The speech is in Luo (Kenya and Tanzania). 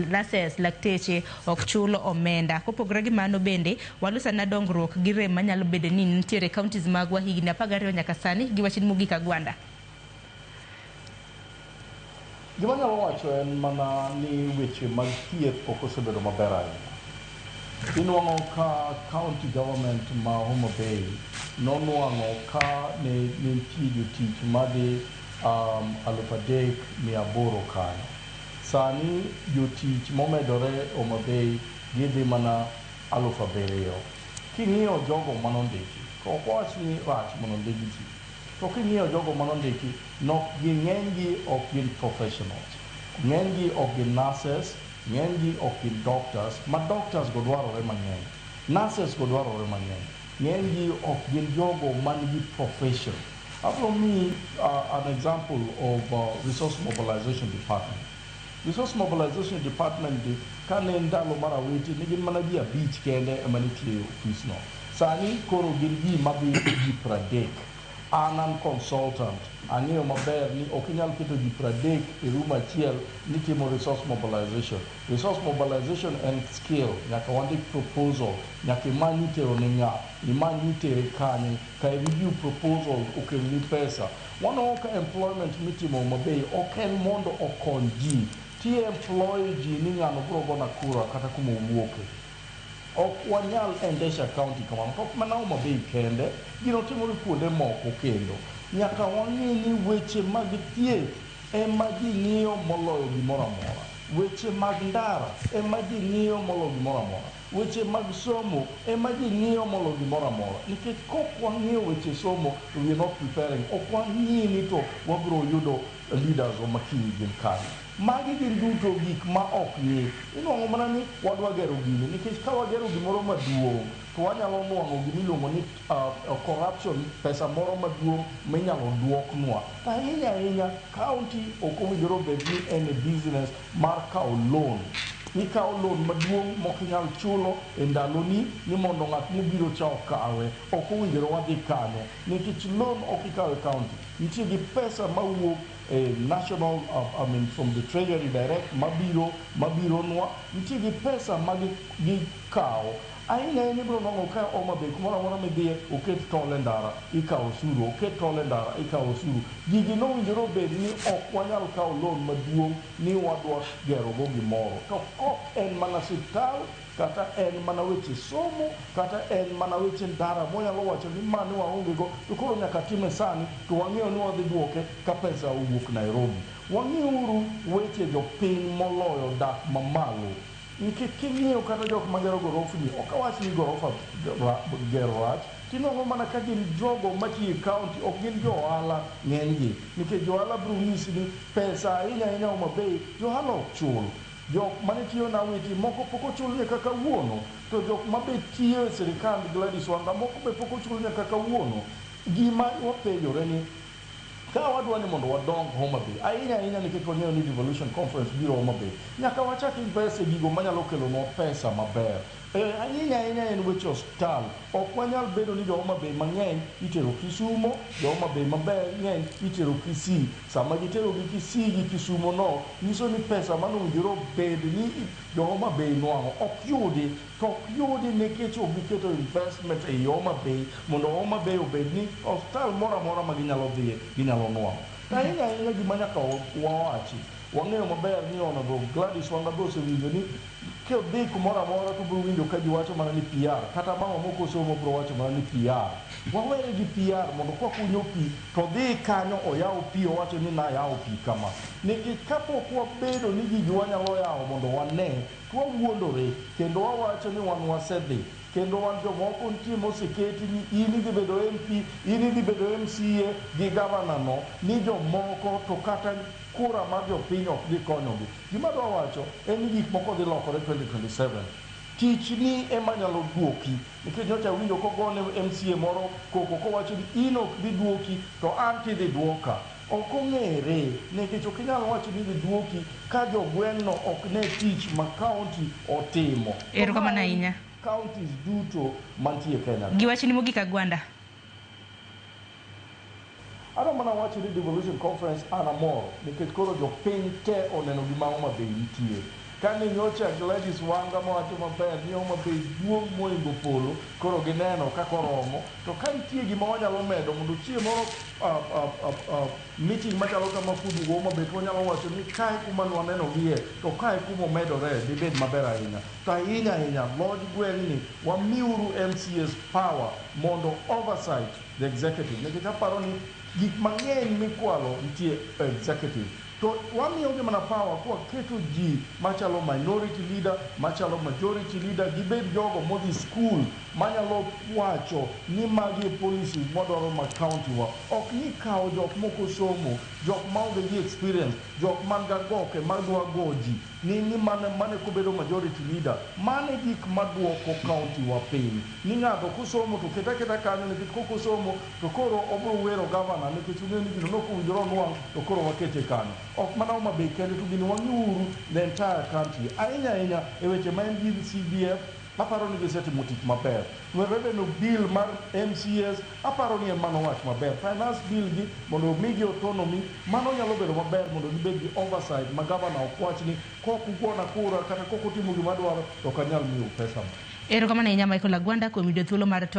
nurses lakteche ok chul omenda. Kopogore gi mano bende walusa na dongruok gi rem manyalo bedo ni nitiere counties magwa higni 12 nyaka sani gi wachni mogik Agwanda. Gima nyalo wacho en mana ni weche mag thieth ok osebedo maber ahinya. Inuang'o ka county government ma Homa Bay nonuang'o ka ne nitie jotich madhi 3,800 kanyo. Sani jotich momedore Homa Bay gidhi mana 7,000. King'iyo jogo manondiki, ok wach ni rach manondiki ji. To king'iyo jogo manondiki, ng'enygi ok gin professionals. Ng'enygi ok gin nurses, ng'enygi ok gin doctors, ma doctors go dwarore mang'eny. Nurses go dwarore mang'eny. Ng'enygi ok gin jogo manigi profession. I will me an example of resource mobilization department. Resource mobilization department kane ndalo marawiti ni gin mana ji 5 kende ema nitie office no. Sani koro gin ji madhi ji 30. An consultant, ang'eyo maber ni ok inyal keto ji 30 e room achiel ni timo resource mobilization. Resource mobilization en skill, nyaka wandik proposal, nyaka imany itero ne ng'a, imany itere kanye, ka review proposal okel ni pesa. Waneno ka employment mitimo maber ok en mondo okony ji, tie employ ji ni ng'ano biro gona kura kata kuma owuoke. Ok wanyal endesha county kamano, ok mana Homa Bay kende, gino timore kuonde moko kendo. Nyaka wang'i ni weche mag thieth ema ji ng'iyo moloyo gimoro amora. Weche mag ndara ema ji ng'iyo moloyo gimoro amora. Weche mag somo ema ji ng'iyo moloyo gimoro amora. Nikech kok wang'iyo weche somo, we are not preparing. Ok wang'i ni to wabiro yudo leaders ma kiny gin kanyo. Magi gin duto gik ma ok ng'i. Inuang'o mana ni wadwa gero gini, nikech ka wagero gimoro maduong' to wanyalo nuang'o gimiluongo ni corruption, pesa moro maduong' minyalo duoknwa. Ahinya ahinya county ok owinjore obed ni en e business mar kawo loan. Ikawo loan maduong' mok inyal chulo e ndaloni ni mondo ng'at mobiro cha okawe. Ok owinjore wadhi kanyo, nikech loan ok ikawe county. Nitie gi pesa mawuok national, from the treasury direct mabiro nwa. Nitie gi pesa magikawo. Ahinya ahinya ibiro nwang'o ka Homa Bay kumoro amora midhiye oket tol e ndara ikawo osuru, oket tol e ndara ikawo osuru. Gigi nowinjore obed ni ok wanyal kawo loan maduong' ni wadwa gero go gimoro. To ok en mana siptal, kata en mana weche somo, kata en mana weche ndara monyalo wacho ni mani waonge go, to koro nyaka time sani to wang'eyo ni wadhi duoke ka pesa owuok Nairobi. Wang'iuru weche jopiny moloyo dak mamalo. Nikech king'iyo kata jok magero gorofni, ok awach ni gorofa gero rach, tinong'o mana ka gin jogo matiyo e county, ok gin jo ohala ng'enygi. Nikech jo ohala biro nyisi ni pesa ahinya ahinya Homa Bay, jo ohala ok chul. Jok mane tiyo na witi moko pok ochul nyaka kawuono, to jok mabe tiyo e sirikand Gladys Wanga moko be pok ochul nyaka kawuono. Gima wapenjore ni ka wadwa ni mondo wadong Homa Bay, ahinya ahinya nikech wang'eyo ni Devolution Conference biro Homa Bay, nyaka wachak invest e gigo manyalo kelonwa pesa maber. Ahinya ahinya en weche osiptal. Ok wanyal bedo ni jo Homa Bay mang'eny itero Kisumo, jo Homa Bay maber ng'eny itero Kisii. Sama gitero gi Kisii gi Kisumo no, nyiso ni pesa manowinjore obed ni jo Homa Bay nwang'o ok yudi. To ok yudi nikech ok giketo investment e Homa Bay mondo Homa Bay obed ni osiptal moro amora ma ginyalo dhiye ginyalo nwang'o. Ahinya ahinya gima nyaka wawachi, wang'eyo maber ni Honorable Gladys Wanga be osewinjo ni kodhi kumoro amora to biro winjo ka ji wacho mana ni PR, kata mama moko somo biro wacho mana ni PR. Wawere gi PR mondo kwakunyo pi to dhi kanyo oyaw pi owacho ni nayawo pi kama. Nikech kapok wabedo ni gigi wanyalo yawo mondo wane, to wawuondore kendo wawacho ni wan wasedhi. Kendo wan jomoko nitie moseketi ni in idhi bedo MP, in idhi bedo MCA gi gavana no, ni jomoko to kata kura mar jopiny ok dhi konyogi. Gima dwa wacho en ni gik moko dhi lokore 2027. Tich ni ema nyalo duoki, nikech nyocha winjo kogone MCA moro koko kowacho ni in ok dhi duoki to an tidhi duoka. Ok ong'ere, nikech ok inyal wacho ni idhi duoki ka jogweng'no ok ne tich ma county otimo. Erokamano ahinya. Counties duto mantie Kenya. Giwachni mogik Agwanda. Adwa mana wacho ni Devolution Conference an amor, nikech koro jopiny te oneno gima Homa Bay nitie. kani nyocha Gladys Wanga mowacho maber ni Homa Bay duong' moingo polo koro gineno kaka oromo to ka nitie gima wanyalo medo mondo chieng' moro meeting machalo kama kudugo Homa Bay to wanyalo wacho ni kae kuma nwaneno gie to kae kuma omedore dibed maber ahinya to ahinya loj gweng'ni wamiuru MCAs power mondo oversight the executive nikech aparo ni gik mang'eny mikwalo nitie executive to wamiyogi mana power kwa keto ji machalo minority leader machalo majority leader gibed jogo modhi school manyalo wacho ni magi policies modwaro ma county wa ok ni kawo jok moko somo jok maonge gi experience jok man ga goke madwa goji ni mane kobedo majority leader mane gik maduoko county wa piny ni ng'ato kosomo to keta kanyo nikech kokosomo to koro obro wero governor nikech ung'eyo ni gino nokowinjore onwang' to koro wakete kanyo ok mana Homa Bay kende to gini wang'iuru the entire country ahinya e weche ma en gi CDF aparo ni gisetimo tich maber revenue bill mar MCS aparo ni en mano wach maber finance bill gi mondo omigi autonomy mano nyalo bedo maber mondo gibed gi oversight ma governor okwach ni kokugona kura kata kokutimo gima dwaro to kanyal miyo pesa erokamano ahinya Michael Agwanda kuom yudo thuolo mar